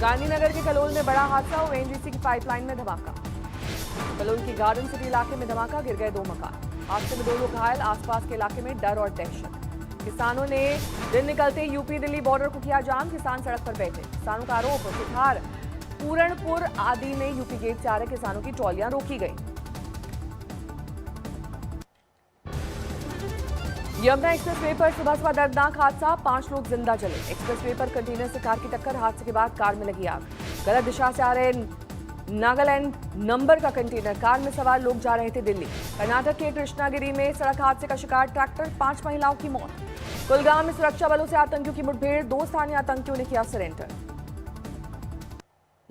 गांधीनगर के कलोल में बड़ा हादसा, ओएनजीसी की पाइपलाइन में धमाका। कलोल की गार्डन सिटी इलाके में धमाका, गिर गए 2 मकान। हादसे में 2 लोग घायल, आसपास के इलाके में डर और दहशत। किसानों ने दिन निकलते यूपी दिल्ली बॉर्डर को किया जाम, किसान सड़क पर बैठे। किसानों का आरोप, सिखार, पूरणपुर आदि में यूपी गेट से आ रहे किसानों की ट्रॉलियां रोकी गई। यमुना एक्सप्रेसवे पर सुबह दर्दनाक हादसा, 5 लोग जिंदा जले। एक्सप्रेसवे पर कंटेनर से कार की टक्कर, हादसे के बाद कार में लगी आग। गलत दिशा से आ रहे नागालैंड नंबर का कंटेनर, कार में सवार लोग जा रहे थे दिल्ली। कर्नाटक के कृष्णागिरी में सड़क हादसे का शिकार ट्रैक्टर, 5 महिलाओं की मौत। कुलगाम में सुरक्षा बलों से आतंकियों की मुठभेड़, 2 स्थानीय आतंकियों ने किया सरेंडर।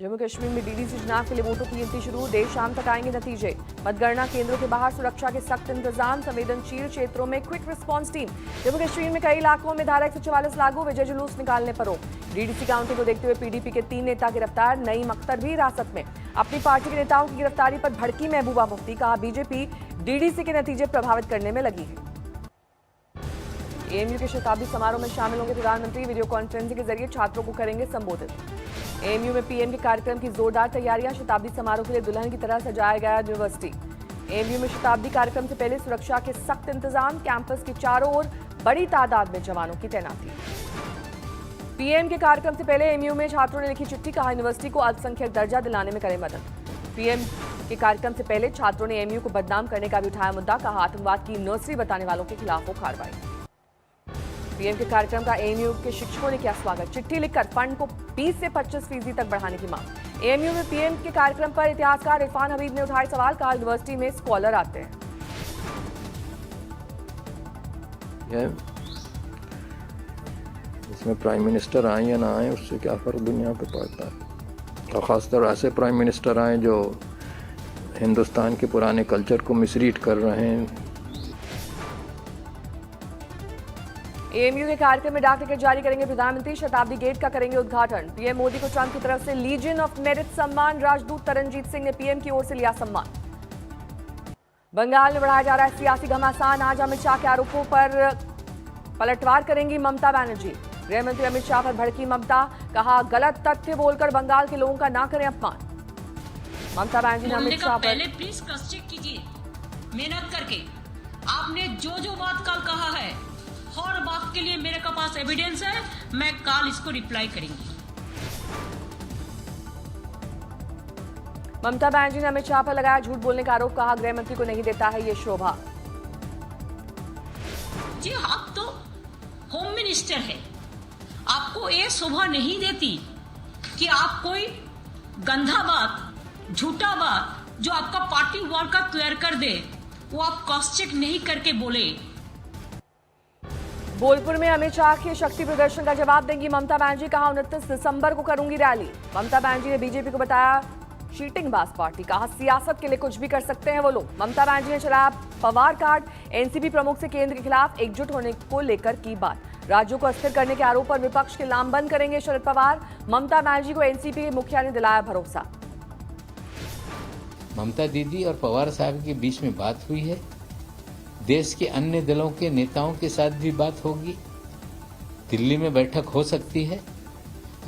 जम्मू कश्मीर में डीडीसी चुनाव के लिए वोटों की गिनती शुरू, देर शाम तक आएंगे नतीजे। मतगणना केंद्रों के बाहर सुरक्षा के सख्त इंतजाम, संवेदनशील क्षेत्रों में quick response team. Jammu Kashmir में कई इलाकों में धारा 144 लागू, विजय जुलूस निकालने पर रोक। डीडीसी काउंटिंग को देखते हुए पीडीपी के 3 नेता गिरफ्तार, नईम अख्तर भी हिरासत में। अपनी पार्टी के नेताओं की गिरफ्तारी पर भड़की महबूबा मुफ्ती, कहा बीजेपी डीडीसी के नतीजे प्रभावित करने में लगी है। एएमयू के शताब्दी समारोह में शामिल होंगे प्रधानमंत्री, वीडियो कॉन्फ्रेंसिंग के जरिए छात्रों को करेंगे संबोधित। एएमयू में पीएम के कार्यक्रम की जोरदार तैयारियां, शताब्दी समारोह के लिए दुल्हन की तरह सजाया गया यूनिवर्सिटी। एएमयू में शताब्दी कार्यक्रम से पहले सुरक्षा के सख्त इंतजाम, कैंपस के चारों ओर बड़ी तादाद में जवानों की तैनाती। पीएम के कार्यक्रम से पहले एएमयू में छात्रों ने लिखी चिट्ठी, कहा यूनिवर्सिटी को अल्पसंख्यक दर्जा दिलाने में करें मदद। पीएम के कार्यक्रम से पहले छात्रों ने एएमयू को बदनाम करने का भी उठाया मुद्दा, कहा आतंकवाद की नर्सरी बताने वालों के खिलाफ हो कार्रवाई। पीएम के कार्यक्रम का एएमयू के शिक्षकों ने किया स्वागत, चिट्ठी लिखकर फंड को 20 से 25% तक बढ़ाने की मांग। एएमयू में पीएम के कार्यक्रम पर इतिहासकार इरफान हबीब ने उठाए सवाल, कहा यूनिवर्सिटी में स्कॉलर आते हैं। इसमें प्राइम मिनिस्टर आए या ना आए, उससे क्या फर्क दुनिया पे पड़ता है। और खासतौर ऐसे प्राइम मिनिस्टर आए जो हिंदुस्तान के पुराने कल्चर को मिसरीड कर रहे हैं। एएमयू के कार्यक्रम में डाक टिकट जारी करेंगे प्रधानमंत्री, शताब्दी गेट का करेंगे उद्घाटन। पीएम मोदी को ट्रंप की तरफ से लीजन ऑफ मेरिट सम्मान, राजदूत तरनजीत सिंह ने पीएम की ओर से लिया सम्मान। बंगाल में बढ़ाया जा रहा है सियासी घमासान, आज अमित शाह के आरोपों पर पलटवार करेंगी ममता बनर्जी। गृह मंत्री अमित शाह पर भड़की ममता, कहा गलत तथ्य बोलकर बंगाल के लोगों का ना करें अपमान। ममता बनर्जी ने अमित शाह पर, प्लीज क्रॉस चेक कीजिए मेहनत करके, आपने जो बात कल कहा है हर बात के लिए मेरे के पास एविडेंस है, मैं कल इसको रिप्लाई करेंगी। ममता बनर्जी ने अमित शाह पर लगाया झूठ बोलने का आरोप, कहा गृह मंत्री को नहीं देता है ये शोभा। जी आप तो होम मिनिस्टर है, आपको ये शोभा नहीं देती कि आप कोई गंदा बात, झूठा बात जो आपका पार्टी वॉल का क्लियर कर दे, वो आप क्रॉस चेक नहीं करके बोले। बोलपुर में अमित शाह के शक्ति प्रदर्शन का जवाब देंगी ममता बनर्जी, कहा 29 दिसंबर को करूंगी रैली। ममता बनर्जी ने बीजेपी को बताया चीटिंग बाज पार्टी, कहा सियासत के लिए कुछ भी कर सकते हैं वो लोग। ममता बनर्जी ने चलाया पवार कार्ड, एनसीपी प्रमुख से केंद्र के खिलाफ एकजुट होने को लेकर की बात। राज्यों को अस्थिर करने के आरोप पर विपक्ष के लामबंद करेंगे शरद पवार। ममता बनर्जी को एनसीपी के मुखिया ने दिलाया भरोसा। ममता दीदी और पवार साहब के बीच में बात हुई है, देश के अन्य दलों के नेताओं के साथ भी बात होगी, दिल्ली में बैठक हो सकती है।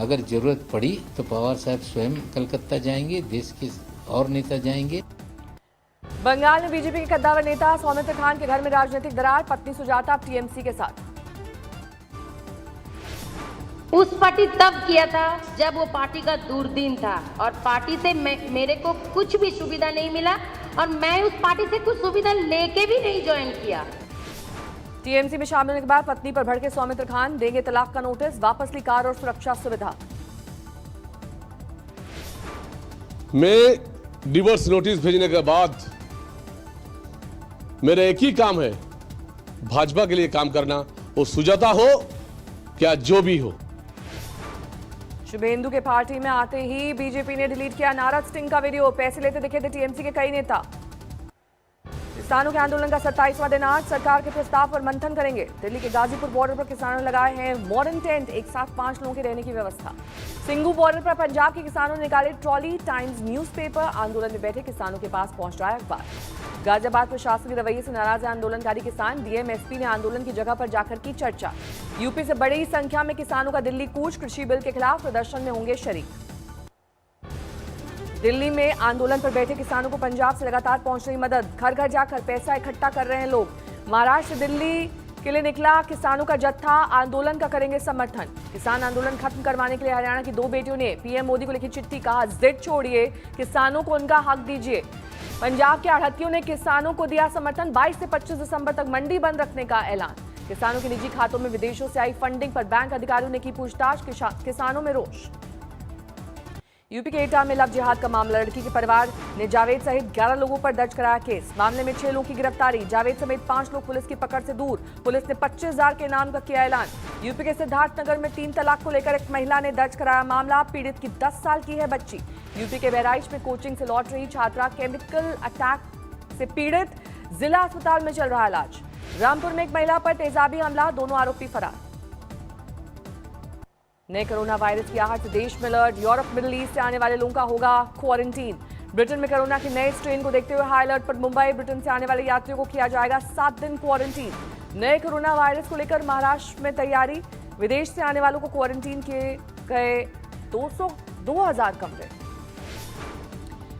अगर जरूरत पड़ी तो पवार साहब स्वयं कलकत्ता जाएंगे, देश के और नेता जाएंगे। बंगाल में बीजेपी के कद्दावर नेता सौमित्र खान के घर में राजनीतिक दरार, पत्नी सुजाता अब टीएमसी के साथ। उस पार्टी तब किया था जब वो पार्टी का दुर्दिन था और पार्टी से मेरे को कुछ भी सुविधा नहीं मिला और मैं उस पार्टी से कुछ सुविधा लेके भी नहीं ज्वाइन किया। टीएमसी में शामिल होने के बाद पत्नी पर भड़के सौमित्र खान, देंगे तलाक का नोटिस, वापस ली कार और सुरक्षा सुविधा। मैं डिवोर्स नोटिस भेजने के बाद मेरा एक ही काम है, भाजपा के लिए काम करना, वो सुजाता हो क्या जो भी हो। शुभेंदु के पार्टी में आते ही बीजेपी ने डिलीट किया नाराज स्टिंग का वीडियो, पैसे लेते दिखे थे टीएमसी के कई नेता। किसानों के आंदोलन का 27वां दिन आज, सरकार के प्रस्ताव पर मंथन करेंगे। दिल्ली के गाजीपुर बॉर्डर पर किसानों ने लगाए हैं मॉडर्न टेंट, एक साथ 5 लोगों के रहने की व्यवस्था। सिंगू बॉर्डर पर पंजाब के किसानों ने निकाले ट्रॉली, टाइम्स न्यूज़पेपर, आंदोलन में बैठे किसानों के पास पहुंच रहा है अखबार। गाजियाबाद प्रशासन के रवैये से नाराज है आंदोलनकारी किसान, डीएम एसपी ने आंदोलन की जगह पर जाकर की चर्चा। यूपी से बड़ी संख्या में किसानों का दिल्ली कूच, कृषि बिल के खिलाफ प्रदर्शन में होंगे शरीक। दिल्ली में आंदोलन पर बैठे किसानों को पंजाब से लगातार पहुंच रही मदद। घर घर जाकर पैसा इकट्ठा कर रहे हैं लोग। महाराष्ट्र दिल्ली के लिए निकला किसानों का जत्था, आंदोलन का करेंगे समर्थन। किसान आंदोलन खत्म करवाने के लिए हरियाणा की 2 बेटियों ने पीएम मोदी को लिखी चिट्ठी, कहा जिद छोड़िए, किसानों को उनका हक दीजिए। पंजाब के आढ़तियों ने किसानों को दिया समर्थन। 22 से 25 दिसंबर तक मंडी बंद रखने का ऐलान। किसानों के निजी खातों में विदेशों से आई फंडिंग पर बैंक अधिकारियों ने की पूछताछ। किसानों में रोष। यूपी के एटा में लव जिहाद का मामला। लड़की के परिवार ने जावेद सहित 11 लोगों पर दर्ज कराया केस। मामले में 6 लोगों की गिरफ्तारी। जावेद समेत 5 लोग पुलिस की पकड़ से दूर। पुलिस ने 25,000 के इनाम का किया ऐलान। यूपी के सिद्धार्थनगर में 3 तलाक को लेकर एक महिला ने दर्ज कराया मामला। पीड़ित की 10 साल की है बच्ची। यूपी के बहराइच में कोचिंग से लौट रही छात्रा केमिकल अटैक से पीड़ित, जिला अस्पताल में चल रहा इलाज। रामपुर में एक महिला पर तेजाबी हमला, दोनों आरोपी फरार। नए कोरोना वायरस की आहट से देश में अलर्ट। यूरोप मिडिल ईस्ट से आने वाले लोगों का होगा क्वारंटीन। ब्रिटेन में कोरोना के नए स्ट्रेन को देखते हुए हाई अलर्ट पर मुंबई। ब्रिटेन से आने वाले यात्रियों को किया जाएगा 7 दिन क्वारंटीन। नए कोरोना वायरस को लेकर महाराष्ट्र में तैयारी। विदेश से आने वालों को क्वारंटीन किए गए 2,000 कमरे।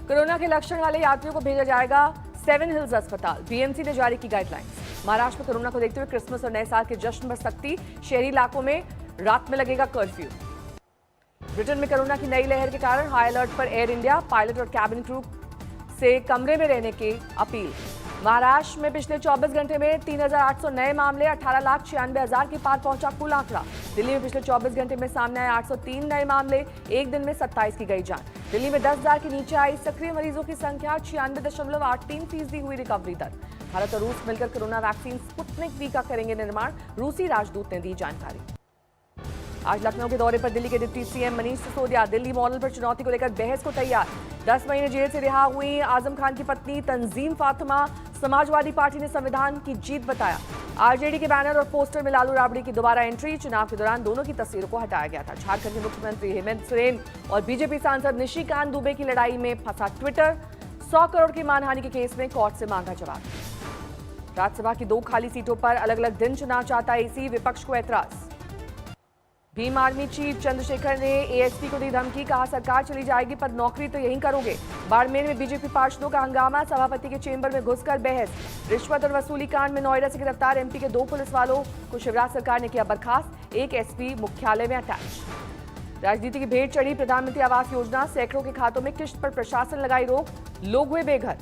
कोरोना के लक्षण वाले यात्रियों को भेजा जाएगा 7 हिल्स अस्पताल। बीएमसी ने जारी की गाइडलाइंस। महाराष्ट्र में कोरोना को देखते हुए क्रिसमस और नए साल के जश्न पर सख्ती। शहरी इलाकों में रात में लगेगा कर्फ्यू। ब्रिटेन में कोरोना की नई लहर के कारण हाई अलर्ट पर एयर इंडिया। पायलट और कैबिन क्रू से कमरे में रहने की अपील। महाराष्ट्र में पिछले 24 घंटे में 3,800 नए मामले। 18,96,000 के पार पहुंचा कुल आंकड़ा। दिल्ली में पिछले 24 घंटे में सामने आए 803 नए मामले। एक दिन में 27 की गई जान। दिल्ली में 10,000 के नीचे आई सक्रिय मरीजों की संख्या। 96.83% हुई रिकवरी दर। भारत और रूस मिलकर कोरोना वैक्सीन स्पुतनिक वी का करेंगे निर्माण। रूसी राजदूत ने दी जानकारी। आज लखनऊ के दौरे पर दिल्ली के deputy CM Manish Sisodia. Delhi model पर चुनौती को लेकर बहस को तैयार। 10 महीने जेल से रिहा हुई आजम खान की पत्नी तंजीम फातिमा समाजवादी पार्टी ने संविधान की जीत बताया। आरजेडी के बैनर और पोस्टर में लालू राबड़ी की दोबारा एंट्री। चुनाव के दौरान दोनों की तस्वीरों को हटाया गया था। झारखंड के मुख्यमंत्री हेमंत सोरेन और बीजेपी सांसद निशिकांत दुबे की लड़ाई में फंसा ट्विटर। 100 करोड़ की मानहानि के केस में कोर्ट से मांगा जवाब। राज्यसभा की 2 खाली सीटों पर अलग अलग दिन चुनाव चाहता एसी। विपक्ष को ऐतराज। भीम आर्मी चीफ चंद्रशेखर ने एएसपी को दी धमकी, कहा सरकार चली जाएगी पर नौकरी तो यहीं करोगे। बाड़मेर में बीजेपी पार्षदों का हंगामा। सभापति के चेंबर में घुसकर बहस। रिश्वत और वसूली कांड में नोएडा से गिरफ्तार एमपी के 2 पुलिस वालों को शिवराज सरकार ने किया बर्खास्त। एक एसपी मुख्यालय में अटैच। राजनीति की भेंट चढ़ी प्रधानमंत्री आवास योजना। सैकड़ों के खातों में किश्त पर प्रशासन लगाई रोक। लोग हुए बेघर।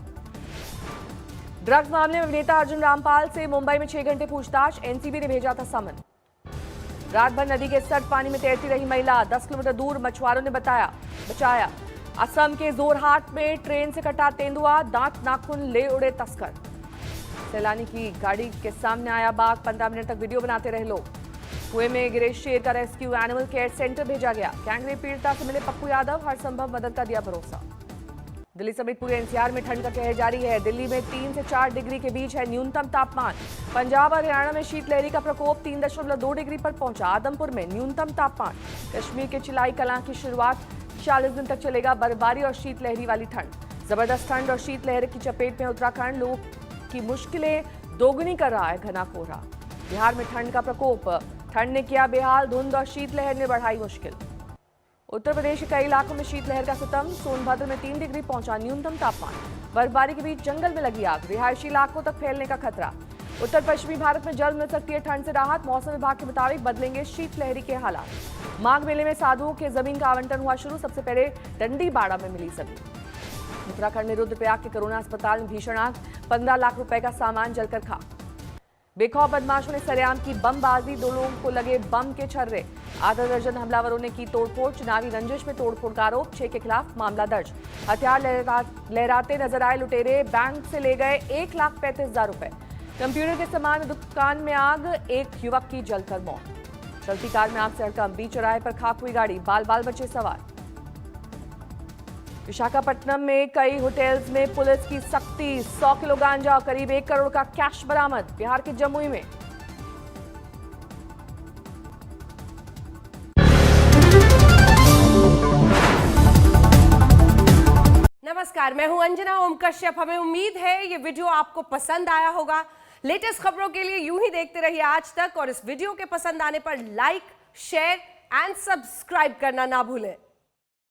ड्रग्स मामले में अभिनेता अर्जुन रामपाल से मुंबई में 6 घंटे पूछताछ। एनसीबी ने भेजा था समन। रात भर नदी के सर्द पानी में तैरती रही महिला। 10 किलोमीटर दूर मछुआरों ने बचाया। असम के जोरहाट में ट्रेन से कटा तेंदुआ। दांत नाखून ले उड़े तस्कर। सैलानी की गाड़ी के सामने आया बाघ। 15 मिनट तक वीडियो बनाते रहे लोग। कुएं में गिरे शेर का रेस्क्यू एनिमल केयर सेंटर भेजा गया। गैंगरेप पीड़िता से मिले पप्पू यादव। हर संभव मदद का दिया भरोसा। दिल्ली समेत पूरे एनसीआर में ठंड का कहर जारी है। दिल्ली में 3 से 4 डिग्री के बीच है न्यूनतम तापमान। पंजाब और हरियाणा में शीतलहरी का प्रकोप 3.2 डिग्री पर पहुंचा। आदमपुर में न्यूनतम तापमान। कश्मीर के चिलाई कलां की शुरुआत। 40 दिन तक चलेगा बर्फबारी और शीतलहरी वाली ठंड। जबरदस्त ठंड और शीतलहर की चपेट में उत्तराखंड। लोगों की मुश्किलें दोगुनी कर रहा है घना कोहरा। बिहार में ठंड का प्रकोप। ठंड ने किया बेहाल। धुंध और शीतलहर ने बढ़ाई मुश्किल। उत्तर प्रदेश के कई इलाकों में शीतलहर का सितम। सोनभद्र में 3 डिग्री पहुंचा न्यूनतम तापमान। बर्फबारी के बीच जंगल में लगी आग। रिहायशी इलाकों तक फैलने का खतरा। उत्तर पश्चिमी भारत में जल्द मिल सकती है ठंड से राहत। मौसम विभाग के मुताबिक बदलेंगे शीतलहरी के हालात। माघ मेले में साधुओं के जमीन का आवंटन हुआ शुरू। सबसे पहले डंडीबाड़ा में मिली जमीन। उत्तराखंड में रुद्रप्रयाग के कोरोना अस्पताल में भीषण आग। 15 लाख रुपए का सामान जलकर खाक। बेखौफ बदमाशों ने सरेआम की बमबाजी। 2 लोगों को लगे बम के छर्रे। आधा दर्जन हमलावरों ने की तोड़फोड़। चुनावी रंजिश में तोड़फोड़ का आरोप। 6 के खिलाफ मामला दर्ज। हथियार लहराते नजर आए लुटेरे। बैंक से ले गए 1,35,000 रुपए। कंप्यूटर के सामान दुकान में आग। एक युवक की जलकर मौत। चलती कार में आग से हड़कंप। बीच चौराहे पर खाक हुई गाड़ी। बाल बाल बचे सवार। विशाखापट्टनम में कई होटल्स में पुलिस की सख्ती। 100 किलो गांजा, करीब 1 करोड़ का कैश बरामद। बिहार के जमुई में। नमस्कार, मैं हूं अंजना ओम कश्यप। हमें उम्मीद है ये वीडियो आपको पसंद आया होगा। लेटेस्ट खबरों के लिए यूं ही देखते रहिए आज तक और इस वीडियो के पसंद आने पर लाइक, शेयर एंड सब्सक्राइब करना ना भूलें।